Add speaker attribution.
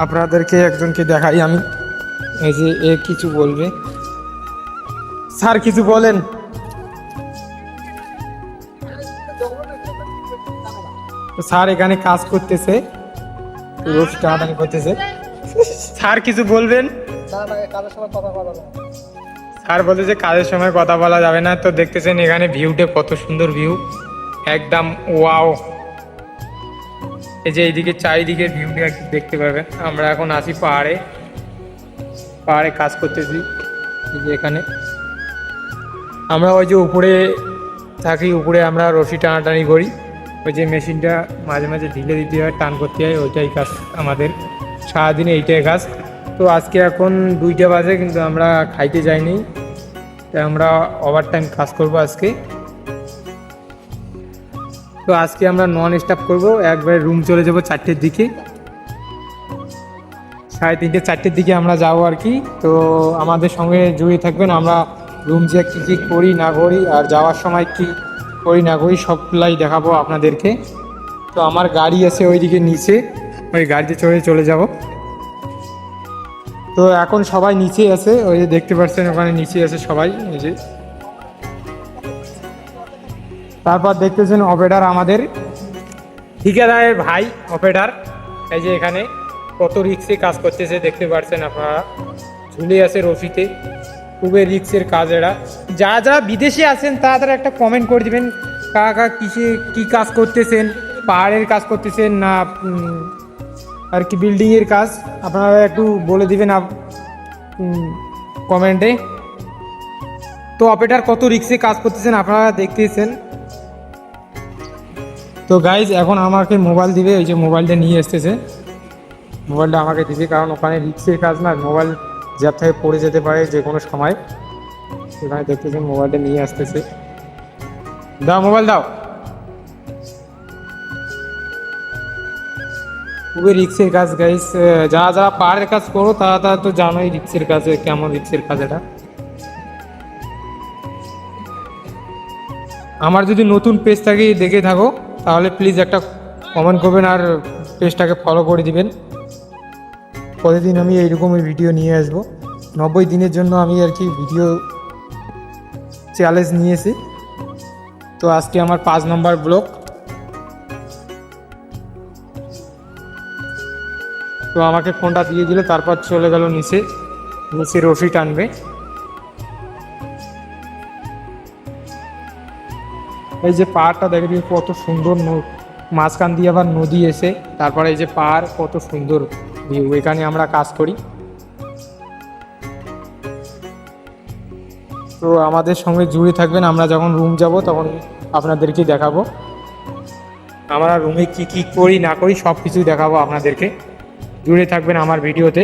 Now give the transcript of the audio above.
Speaker 1: আপনাদেরকে একজনকে দেখাই আমি, এই যে এ কিছু বলবে। স্যার কিছু বলেন। স্যার এখানে কাজ করতেছে, রোজ টানাটানি করতেছে। স্যার কিছু বলবেন? স্যার বলতেছে কাজের সময় কথা বলা যাবে না। তো দেখতেছেন এখানে ভিউটা কত সুন্দর ভিউ, একদম ওয়াও। এই যে এইদিকে চারিদিকে ভিউটা দেখতে পাবেন। আমরা এখন আসি পাহাড়ে, পাহাড়ে কাজ করতেছি। এই যে এখানে আমরা ওই যে উপরে থাকি, উপরে আমরা রশি টানাটানি করি। ওই যে মেশিনটা মাঝে মাঝে ঢিলে দিতে হয়, টান করতে হয়, ওইটাই কাজ আমাদের সারাদিনে, এইটাই কাজ। তো আজকে এখন 2টা বাজে, কিন্তু আমরা খাইতে যাইনি, তাই আমরা ওভার টাইম কাজ করব আজকে। তো আজকে আমরা নন স্টপ করব, একবারে রুম চলে যাব 4টের দিকে, 3:30 4টের দিকে আমরা যাবো আর কি। তো আমাদের সঙ্গে জড়িয়ে থাকবেন, আমরা রুম যে কী কী করি না করি আর যাওয়ার সময় কি করি না করি সবগুলাই দেখাবো আপনাদেরকে। তো আমার গাড়ি আছে ওইদিকে নিচে, ওই গাড়িতে চলে যাব। তো এখন সবাই নিচে আছে, ওই যে দেখতে পাচ্ছেন ওখানে নিচে আছে সবাই, এই যে। তারপর দেখতেছেন অপারেটর আমাদের ঠিকাদারের ভাই অপারেটর, এই যে এখানে কত রিক্সে কাজ করতেছে দেখতে পাচ্ছেন আপনারা, ঝুলে আছে রশিতে। খুবই রিক্সের কাজ এরা। যারা যারা বিদেশে আছেন তারা একটা কমেন্ট করে দিবেন, কারা কিসে কী কাজ করতেছেন, পাহাড়ের কাজ করতেছেন না আর কি বিল্ডিংয়ের কাজ, আপনারা একটু বলে দিবেন কমেন্টে। তো অপারেটর কত রিক্সে কাজ করতেছেন আপনারা দেখতেছেন। তো গাইজ এখন আমাকে মোবাইল দিবে, ওই যে মোবাইলটা নিয়ে এসতেছে, মোবাইলটা আমাকে দিবে, কারণ ওখানে রিক্সের কাজ না, মোবাইল জ্যাব থেকে পড়ে যেতে পারে যে কোনো সময়। এখানে দেখতেছেন মোবাইলটা নিয়ে আসতেছে, দাও মোবাইল দাও। খুবই রিক্সের কাজ গাইজ, যারা যারা পাহাড়ের কাজ করো তারা তো জানোই রিক্সের কাজে কেমন রিক্সের কাজ এটা। আমার যদি নতুন পেজ থাকে দেখে থাকো তাহলে প্লিজ একটা কমেন্ট করবেন আর পেজটাকে ফলো করে দিবেন। প্রতিদিন আমি এইরকমই ভিডিও নিয়ে আসবো, 90 দিনের জন্য আমি আর কি ভিডিও চ্যালেঞ্জ নিয়েছি। তো আজকে আমার 5 নম্বর ব্লগ। তো আমাকে ফোনটা দিয়ে দিল, তারপর চলে গেল নিচে রশি টানবে। এই যে পাহাড়টা দেখে দিন কত সুন্দর, মাঝখান দিয়ে আবার নদী এসে, তারপরে এই যে পাহাড় কত সুন্দর ভিউ। এখানে আমরা কাজ করি। তো আমাদের সঙ্গে জুড়ে থাকবেন, আমরা যখন রুম যাব তখন আপনাদেরকে দেখাবো, আমরা রুমে কি কি করি না করি সব কিছুই দেখাবো আপনাদেরকে। জুড়ে থাকবেন আমার ভিডিওতে।